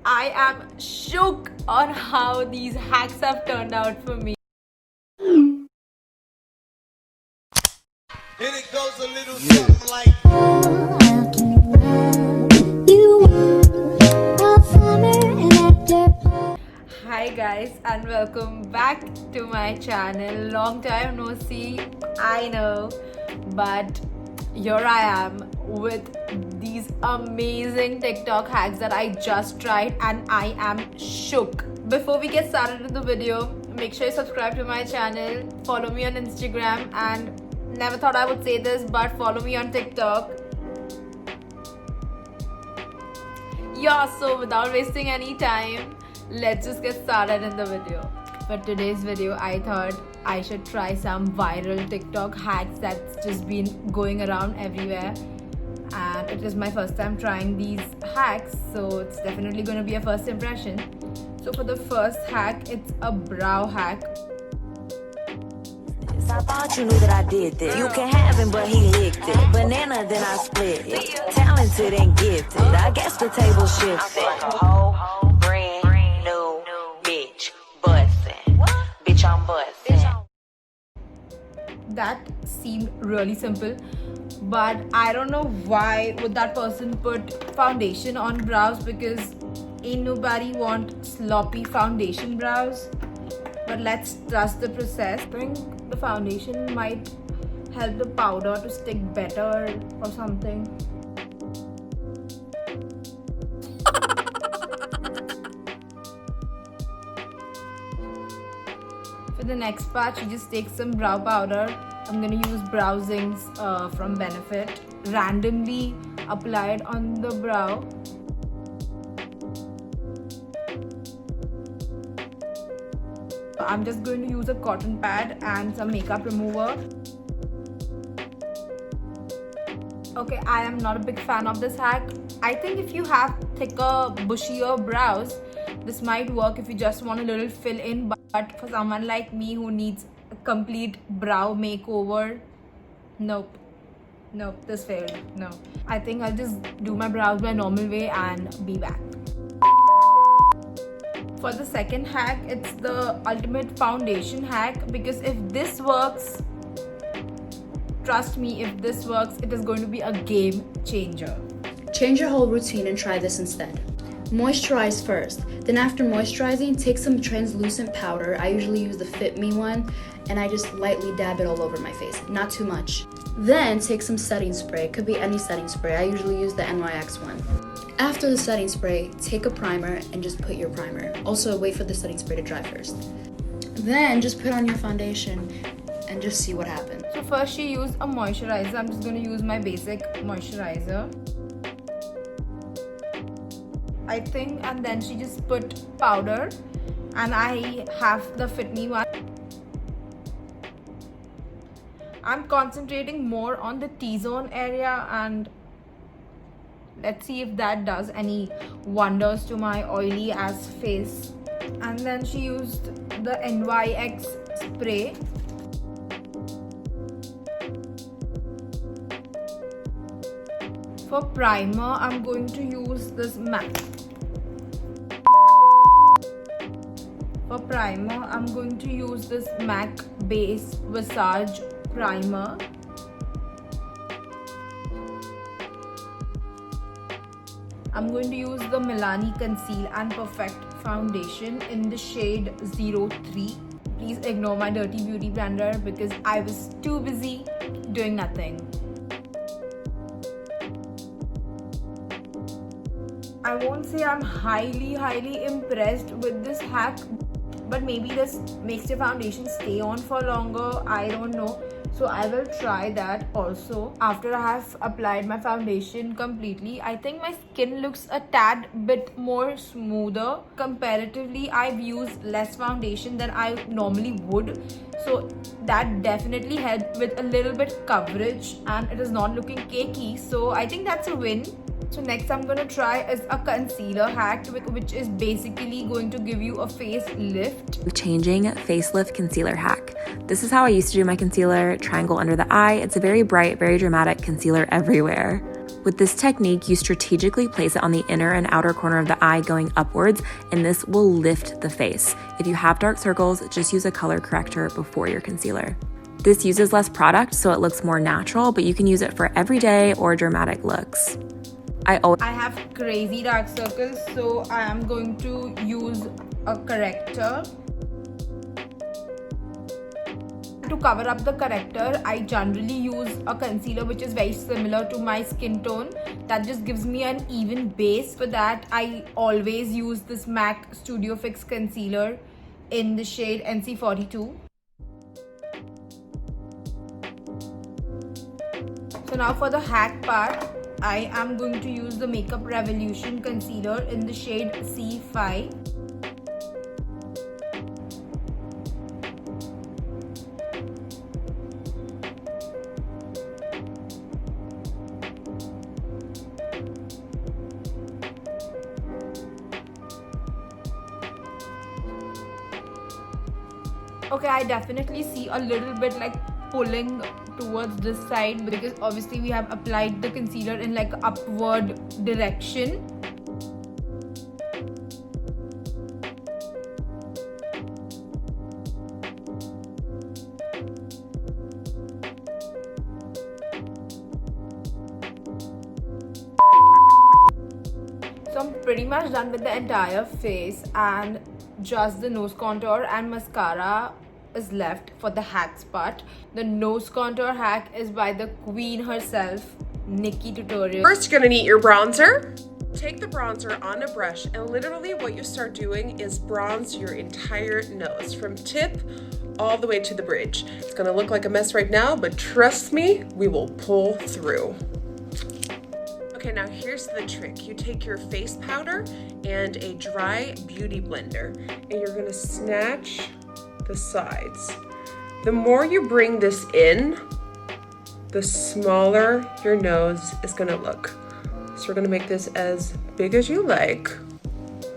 I am shook on how these hacks have turned out for me. And it goes a little something like Hi guys and welcome back to my channel. Long time no see, I know, but here I am with these amazing TikTok hacks that I just tried and I am shook. Before we get started with the video, make sure you subscribe to my channel, follow me on Instagram, and never thought I would say this, but follow me on TikTok. Yeah, so without wasting any time, let's just get started in the video. For today's video, I thought I should try some viral TikTok hacks that's just been going around everywhere, and it is my first time trying these hacks, so it's definitely going to be a first impression. So for the first hack, it's a brow hack. I thought you knew that I did this. You can have him, but he licked it. Banana, then I split it. Talented and gifted. I guess the table shifted. I'm a whole brand new bitch. Bustin'. Bitch, I'm bustin'. That seemed really simple, but I don't know why would that person put foundation on brows, because ain't nobody want sloppy foundation brows. But let's trust the process. I think the foundation might help the powder to stick better or something. For the next part, you just take some brow powder. I'm gonna use Browsings from Benefit, randomly applied on the brow. I'm just going to use a cotton pad and some makeup remover. Okay, I am not a big fan of this hack. I think if you have thicker, bushier brows, this might work if you just want a little fill in, but for someone like me who needs a complete brow makeover, nope, this failed. No, I think I'll just do my brows my normal way and be back. For the second hack, it's the ultimate foundation hack, because if this works, trust me, if this works, it is going to be a game changer. Change your whole routine and try this instead. Moisturize first. Then after moisturizing, take some translucent powder. I usually use the Fit Me one, and I just lightly dab it all over my face, not too much. Then take some setting spray. It could be any setting spray. I usually use the NYX one. After the setting spray, take a primer and just put your primer. Also, wait for the setting spray to dry first. Then just put on your foundation and just see what happens. So first she used a moisturizer. I'm just going to use my basic moisturizer, I think, and then she just put powder, and I have the Fit Me one. I'm concentrating more on the T-zone area, and let's see if that does any wonders to my oily ass face. And then she used the NYX spray. For primer, I'm going to use this MAC. For primer, I'm going to use this MAC Base Visage Primer. I'm going to use the Milani Conceal and Perfect Foundation in the shade 03. Please ignore my dirty beauty blender because I was too busy doing nothing. I won't say I'm highly impressed with this hack, but maybe this makes your foundation stay on for longer. I don't know. So I will try that also. After I have applied my foundation completely, I think my skin looks a tad bit more smoother. Comparatively, I've used less foundation than I normally would. So that definitely helped with a little bit coverage, and it is not looking cakey. So I think that's a win. So next I'm going to try is a concealer hack, which is basically going to give you a face lift. Changing facelift concealer hack. This is how I used to do my concealer, triangle under the eye. It's a very bright, very dramatic concealer everywhere. With this technique, you strategically place it on the inner and outer corner of the eye going upwards, and this will lift the face. If you have dark circles, just use a color corrector before your concealer. This uses less product, so it looks more natural, but you can use it for everyday or dramatic looks. I have crazy dark circles, so I am going to use a corrector. To cover up the corrector, I generally use a concealer which is very similar to my skin tone. That just gives me an even base. For that, I always use this MAC Studio Fix concealer in the shade NC42. So now for the hack part, I am going to use the Makeup Revolution concealer in the shade C5. Okay, I definitely see a little bit like pulling towards this side because obviously we have applied the concealer in like upward direction. So I'm pretty much done with the entire face, and just the nose contour and mascara is left for the hacks part. The nose contour hack is by the queen herself, Nikki Tutorial. First, you're gonna need your bronzer. Take the bronzer on a brush, and literally what you start doing is bronze your entire nose from tip all the way to the bridge. It's gonna look like a mess right now, but trust me, we will pull through. Okay, now here's the trick. You take your face powder and a dry beauty blender, and you're gonna snatch the sides. The more you bring this in, the smaller your nose is gonna look. So we're gonna make this as big as you like.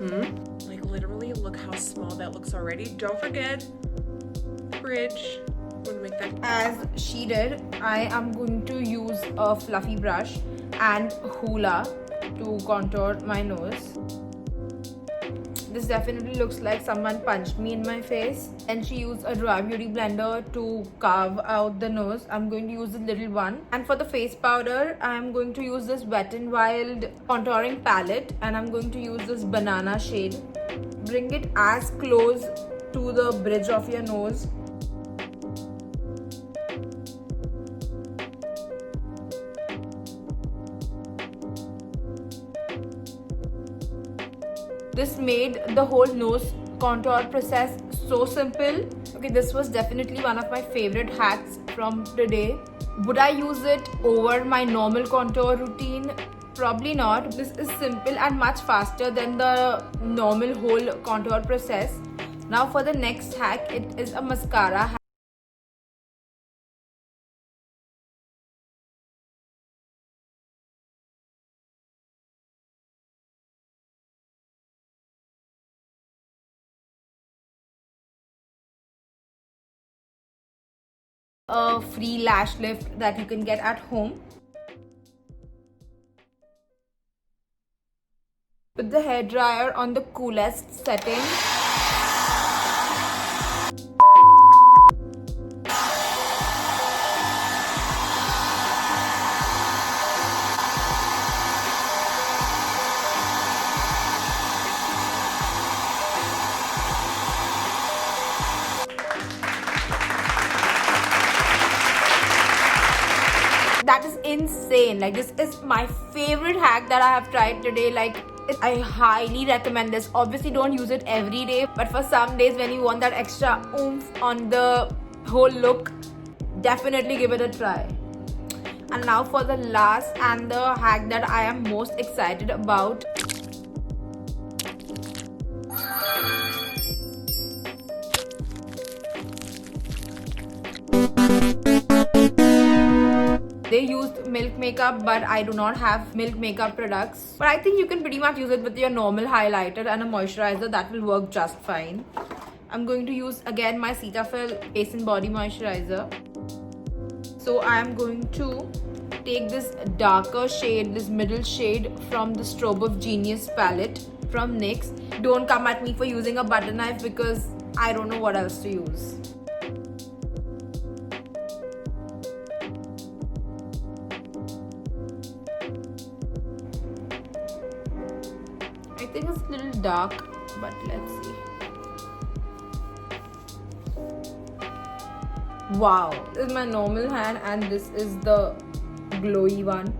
Like literally, look how small that looks already. Don't forget the bridge. I'm gonna make that. As she did, I am going to use a fluffy brush and hula to contour my nose. This definitely looks like someone punched me in my face. And she used a dry beauty blender to carve out the nose. I'm going to use the little one. And for the face powder, I'm going to use this Wet n Wild contouring palette, and I'm going to use this banana shade. Bring it as close to the bridge of your nose. This made the whole nose contour process so simple. Okay, this was definitely one of my favorite hacks from today. Would I use it over my normal contour routine? Probably not. This is simple and much faster than the normal whole contour process. Now for the next hack, it is a mascara hack. A free lash lift that you can get at home. Put the hairdryer on the coolest setting. That is insane. Like, this is my favorite hack that I have tried today. Like, I highly recommend this. Obviously, don't use it every day, but for some days when you want that extra oomph on the whole look, definitely give it a try. And now for the last and the hack that I am most excited about. They used Milk Makeup, but I do not have Milk Makeup products. But I think you can pretty much use it with your normal highlighter and a moisturizer. That will work just fine. I'm going to use again my Cetaphil Face and Body Moisturizer. So I am going to take this darker shade, this middle shade from the Strobe of Genius palette from NYX. Don't come at me for using a butter knife because I don't know what else to use. I think it's a little dark, but let's see. Wow, this is my normal hand and this is the glowy one.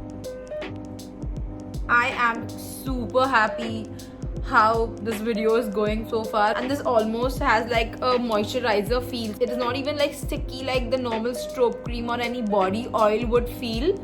I am super happy how this video is going so far, and this almost has like a moisturizer feel. It is not even like sticky like the normal strobe cream or any body oil would feel.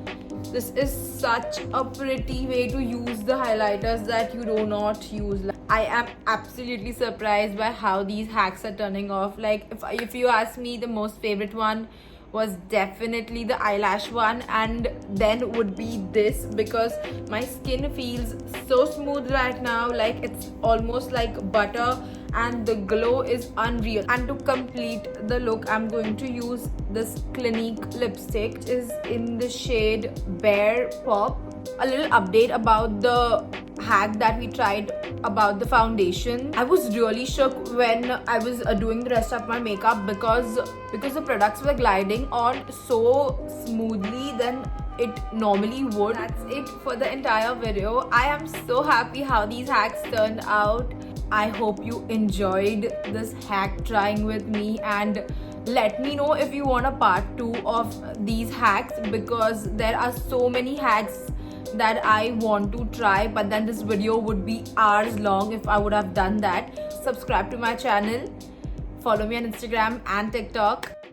This is such a pretty way to use the highlighters that you do not use. I am absolutely surprised by how these hacks are turning off. Like if you ask me, the most favorite one was definitely the eyelash one, and then would be this, because my skin feels so smooth right now, like it's almost like butter, and the glow is unreal. And to complete the look, I'm going to use this Clinique lipstick, which is in the shade Bear Pop. A little update about the hack that we tried about the foundation. I was really shook when I was doing the rest of my makeup because the products were gliding on so smoothly than it normally would. That's it for the entire video. I am so happy how these hacks turned out. I hope you enjoyed this hack trying with me, and let me know if you want a part 2 of these hacks, because there are so many hacks that I want to try, but then this video would be hours long if I would have done that. Subscribe to my channel, follow me on Instagram and TikTok.